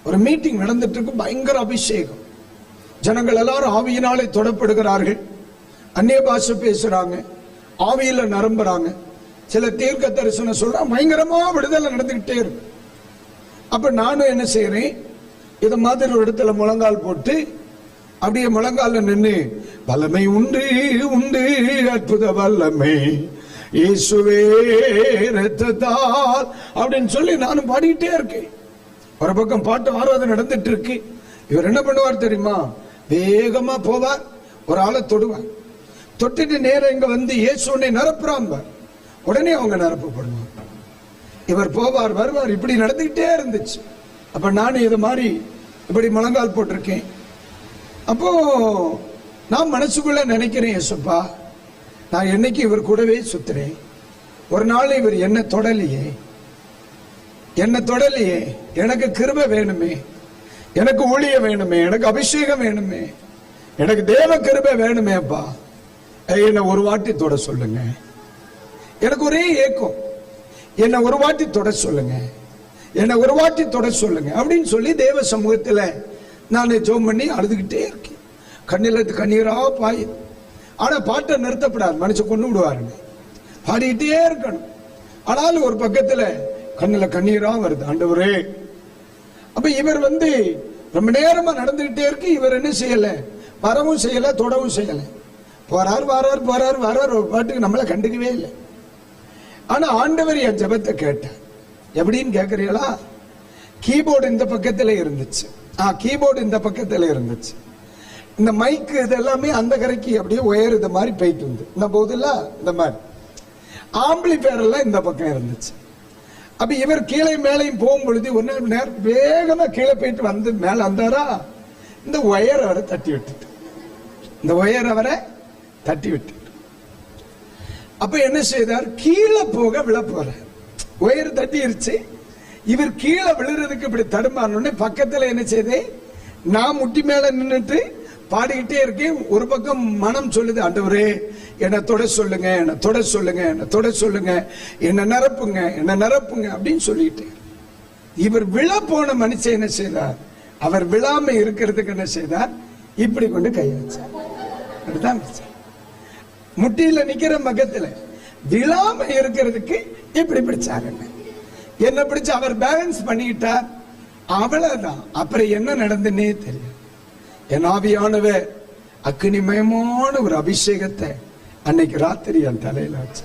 ஒரு மீட்டிங் நடந்துட்டு இருக்கு, பயங்கர அபிஷேகம். ஜனங்கள் எல்லாரும் ஆவியினாலே தொடப்படுகிறார்கள், அந்நிய பாஷை பேசுறாங்க, ஆவியில நிரம்புறாங்க. சில தீர்க்க தரிசனம் சொல்ற பயங்கரமா விடுதலை நடந்துகிட்டே இருக்கு. அப்ப நானும் என்ன செய்யறேன், இத மாதிரி ஒரு இடத்துல முழங்கால் போட்டு அப்படியே முழங்கால நின்று, வல்லமை உண்டு உண்டு அற்புத வல்லமை இயேசுவே இரத்தத்தால் அப்படின்னு சொல்லி நானும் பாடிக்கிட்டே இருக்கேன். ஒரு பக்கம் பாட்டு ஆராதனை நடந்துட்டு இருக்கு. இவர் என்ன பண்ணுவார் தெரியுமா, வேகமா போவார், ஒரு ஆளை தொடுவார், தொட்டுட்டு நேரம் இங்க வந்து இயேசுனை நிரப்புறாங்க, உடனே அவங்க நிரப்பப்படுவாங்க. இவர் போவார் வருவார், இப்படி நடந்துகிட்டே இருந்துச்சு. அப்ப நானும் இது மாதிரி இப்படி முழங்கால் போட்டிருக்கேன். அப்போ நான் மனசுக்குள்ள நினைக்கிறேன், இயேசுப்பா நான் என்னைக்கு இவர் கூடவே சுத்துறேன், ஒரு நாள் இவர் என்ன தொடலையே, எனக்கு கிருபை வேணுமே, எனக்கு ஊழியம் வேணுமே, எனக்கு அபிஷேகம் வேணுமே, எனக்கு தேவ கிருபை வேணுமே. அப்பா என்ன ஒரு வாட்டி தொட சொல்லுங்க, எனக்கு ஒரே ஏக்கம், என்ன ஒரு வாட்டி தொட சொல்லுங்க, என்ன ஒரு வாட்டி தொட சொல்லுங்க அப்படின்னு சொல்லி தேவ சமூகத்துல நான் ஜெபம் பண்ணி அழுதுகிட்டே இருக்கேன். கண்ணில கண்ணீரா பாய். ஆனா பாட்டை நிறுத்தப்படாது, மனுஷன் கொண்டு விடுவாருங்க, பாடிக்கிட்டே இருக்கணும். ஆனாலும் ஒரு பக்கத்துல கண்ணுல கண்ணீரா வருது, ஆண்டவரே. அப்ப இவர் வந்து ரொம்ப நேரமா நடந்துகிட்டே இருக்கு. இவர் என்ன செய்யல, வரவும் செய்யல, தொடவும் செய்யல, போறாரு வராரு போறாரு வராரு, ஒரு பாட்டுக்கு நம்மள கண்டுக்கவே இல்லை. ஆனா ஆண்டவர் என் ஜெபத்தை கேட்டார். எப்படின்னு கேக்குறீங்களா, கீபோர்டு இந்த பக்கத்துல இருந்துச்சு, கீபோர்டு இந்த பக்கத்துல இருந்துச்சு, இந்த மைக்கு இதெல்லாமே அந்த கரைக்கு அப்படியே உயர் இந்த மாதிரி போயிட்டு வந்து இந்த போதுல இந்த மாதிரி ஆம்பிளிஃபயர் எல்லாம் இந்த பக்கம் இருந்துச்சு. அப்ப இவர் கீழே மேலையும் போகும் பொழுது ஒன்னு நேரம் வேகமா கீழே போயிட்டு வந்து மேல வந்தாரா, இந்த ஒயர் அவரை தட்டி விட்டுட்டு, இந்த ஒயர் அவரை தட்டி விட்டு, அப்ப என்ன செய்தார், கீழே போக விழ போற, ஒயர் தட்டிருச்சு. இவர் கீழே விழுறதுக்கு இப்படி தடுமாறணும்னு பக்கத்துல என்ன செய்தே, நான் முட்டி மேல நின்றுட்டு பாடிக்கிட்டே இருக்கேன். ஒரு பக்கம் மனம் சொல்லுது, ஆண்டவரே என்ன தொட சொல்லுங்க, என்ன தொட சொல்லுங்க, என்ன தொட சொல்லுங்க, என்ன நிரப்புங்க, என்ன நிரப்புங்க அப்படின்னு சொல்லிட்டு. இவர் விழ போன மனுஷன் என்ன செய்தார், அவர் விழாம இருக்கிறதுக்கு என்ன செய்தார், இப்படி கொண்டு கை வச்சார். அப்படிதான் முட்டியில நிக்கிற பக்கத்துல விழாம இருக்கிறதுக்கு இப்படி பிடிச்சாருங்க. என்ன பிடிச்சு அவர் பேலன்ஸ் பண்ணிக்கிட்டார், அவ்வளவுதான். அப்புறம் என்ன நடந்துன்னே தெரியும். என் ஆவியானவர் அக்னிமயமான ஒரு அபிஷேகத்தை அன்னைக்கு ராத்திரி என் தலையில வச்சு